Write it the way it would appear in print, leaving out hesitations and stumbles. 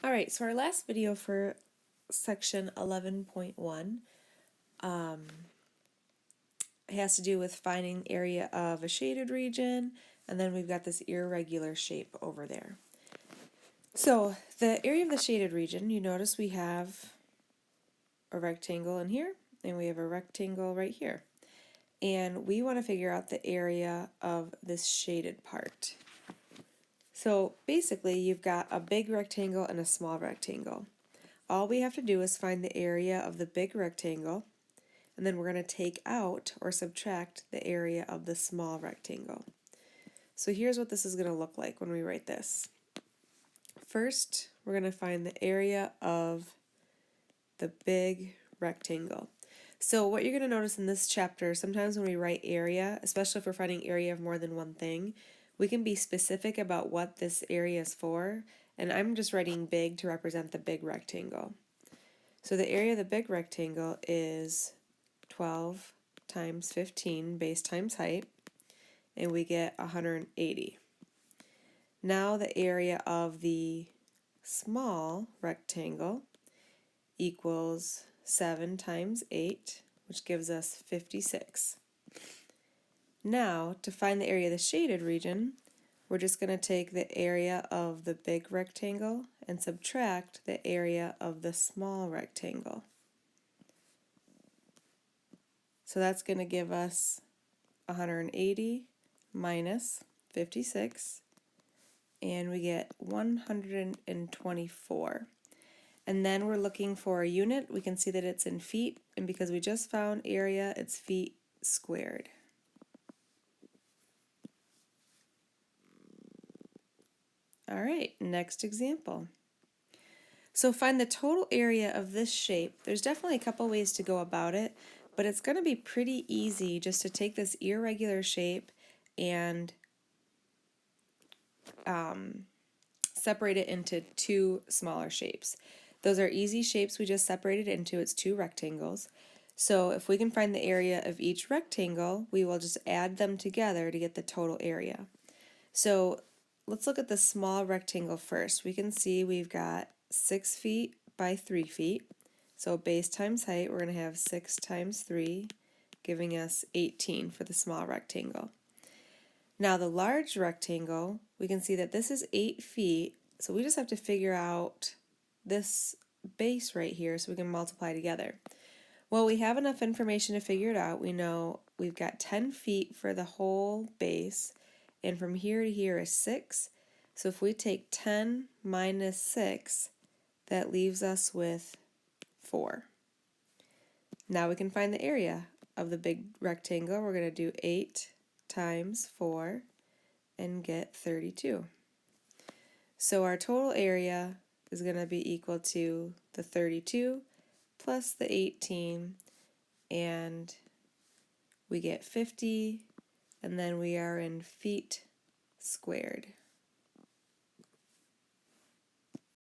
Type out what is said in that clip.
Alright, so our last video for section 11.1 has to do with finding area of a shaded region, and then we've got this irregular shape over there. So the area of the shaded region, you notice we have a rectangle in here, and we have a rectangle right here. And we want to figure out the area of this shaded part. So basically you've got a big rectangle and a small rectangle. All we have to do is find the area of the big rectangle, and then we're going to take out or subtract the area of the small rectangle. So here's what this is going to look like when we write this. First, we're going to find the area of the big rectangle. So what you're going to notice in this chapter, sometimes when we write area, especially if we're finding area of more than one thing, we can be specific about what this area is for, and I'm just writing big to represent the big rectangle. So the area of the big rectangle is 12 times 15 base times height, and we get 180. Now the area of the small rectangle equals 7 times 8, which gives us 56. Now, to find the area of the shaded region, we're just going to take the area of the big rectangle and subtract the area of the small rectangle. So that's going to give us 180 minus 56, and we get 124. And then we're looking for a unit. We can see that it's in feet, and because we just found area, it's feet squared. Alright, next example. So find the total area of this shape. There's definitely a couple ways to go about it, but it's going to be pretty easy just to take this irregular shape and separate it into two smaller shapes. Those are easy shapes we just separated into. It's two rectangles. So if we can find the area of each rectangle, we will just add them together to get the total area. So let's look at the small rectangle first. We can see we've got 6 feet by 3 feet. So base times height, we're going to have 6 times 3, giving us 18 for the small rectangle. Now the large rectangle, we can see that this is 8 feet, so we just have to figure out this base right here so we can multiply together. Well, we have enough information to figure it out. We know we've got 10 feet for the whole base, and from here to here is 6. So if we take 10 minus 6, that leaves us with 4. Now we can find the area of the big rectangle. We're going to do 8 times 4 and get 32. So our total area is going to be equal to the 32 plus the 18, and we get 50, and then we are in feet squared.